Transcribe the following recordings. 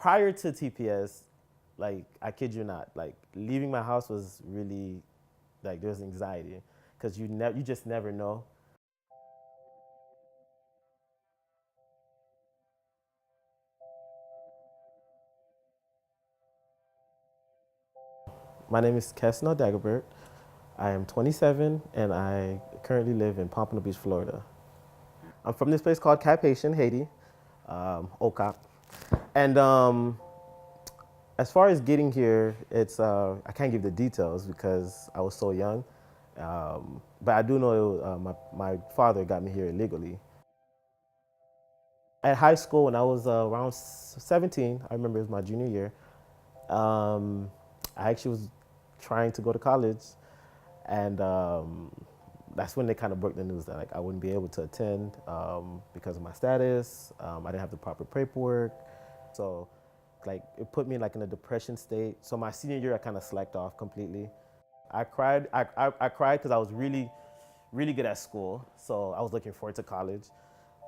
prior to TPS, like I kid you not, like leaving my house was really like there was anxiety because you just never know. My name is Kesnel Dagobert. I am 27 and I currently live in Pompano Beach, Florida. I'm from this place called Cap Haitian, Haiti, OCAP. And as far as getting here, it's I can't give the details because I was so young. But I do know my father got me here illegally. At high school, when I was around 17, I remember it was my junior year. Um, I actually was trying to go to college, and that's when they kind of broke the news that like I wouldn't be able to attend because of my status. I didn't have the proper paperwork, so like it put me like in a depression state. So my senior year, I kind of slacked off completely. I cried. I cried because I was really good at school, so I was looking forward to college.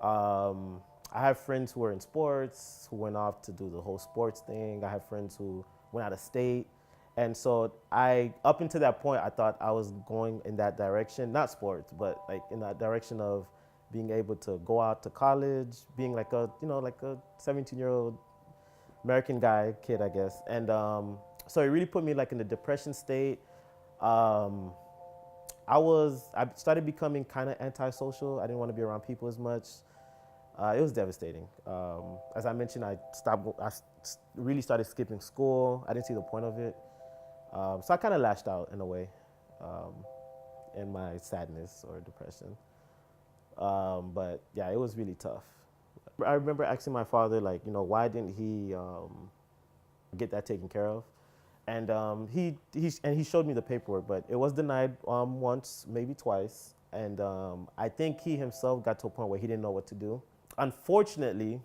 I have friends who were in sports, who went off to do the whole sports thing. I have friends who went out of state. And so up until that point, I thought I was going in that direction, not sports, but like in that direction of being able to go out to college, being like like a 17-year-old American kid, I guess. And so it really put me like in a depression state. Um, I started becoming kind of antisocial. I didn't want to be around people as much. It was devastating. As I mentioned, really started skipping school. I didn't see the point of it. So I kind of lashed out in a way um, in my sadness or depression. But yeah, it was really tough. I remember asking my father, like, why didn't he get that taken care of? And he showed me the paperwork, but it was denied once, maybe twice. And I think he himself got to a point where he didn't know what to do. Unfortunately,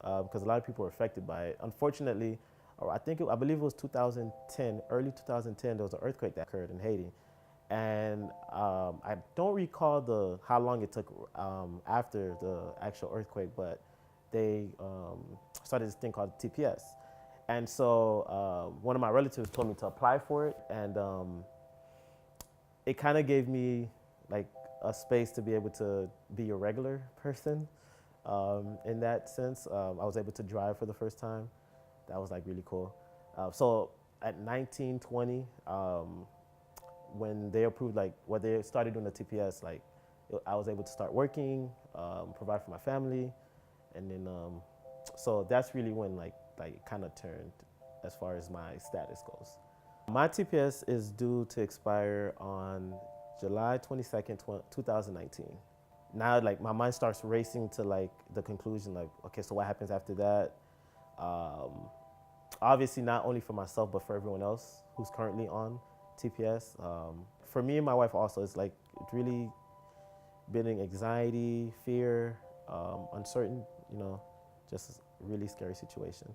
because a lot of people were affected by it. Unfortunately, or I believe it was 2010, early 2010. There was an earthquake that occurred in Haiti, and I don't recall how long it took after the actual earthquake, but they started this thing called TPS, and so one of my relatives told me to apply for it, and it kind of gave me like a space to be able to be a regular person. In that sense, I was able to drive for the first time. That was like really cool. So at 19, 20, when they approved when they started doing the TPS, I was able to start working, provide for my family, and then so that's really when it kind of turned as far as my status goes. My TPS is due to expire on July 22nd, 2019. Now like my mind starts racing to like the conclusion, like, okay, so what happens after that? Obviously not only for myself but for everyone else who's currently on TPS. For me and my wife also, it's really building anxiety, fear, uncertain, just a really scary situation.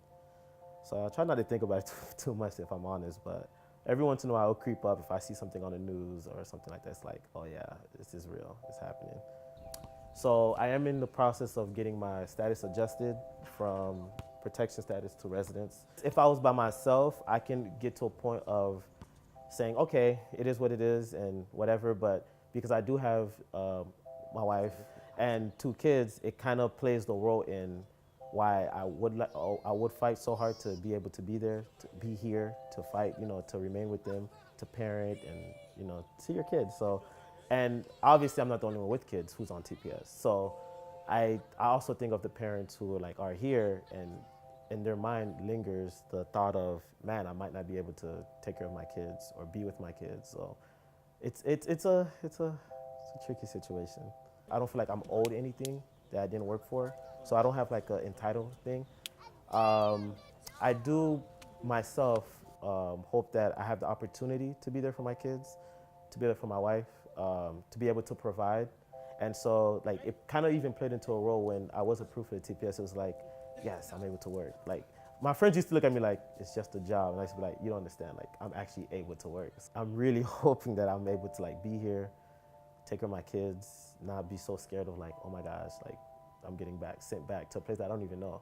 So I try not to think about it too much if I'm honest, but every once in a while it'll creep up if I see something on the news or something like that. It's like, oh yeah, this is real, it's happening. So I am in the process of getting my status adjusted from protection status to residence. If I was by myself, I can get to a point of saying, okay, it is what it is and whatever, but because I do have my wife and 2 kids, it kind of plays the role in why I would fight so hard to be able to be there, to be here, to fight, to remain with them, to parent and, see your kids. So, and obviously I'm not the only one with kids who's on TPS. So I also think of the parents who are here and in their mind lingers the thought of, man, I might not be able to take care of my kids or be with my kids. So it's a tricky situation. I don't feel like I'm owed anything that I didn't work for. So I don't have like an entitled thing. I do myself hope that I have the opportunity to be there for my kids, to be there for my wife, to be able to provide. And so it kind of even played into a role when I was approved for the TPS. It was like, yes, I'm able to work. My friends used to look at me like, it's just a job. And I used to be like, you don't understand, I'm actually able to work. I'm really hoping that I'm able to be here, take care of my kids, not be so scared of oh my gosh, I'm getting sent back to a place that I don't even know.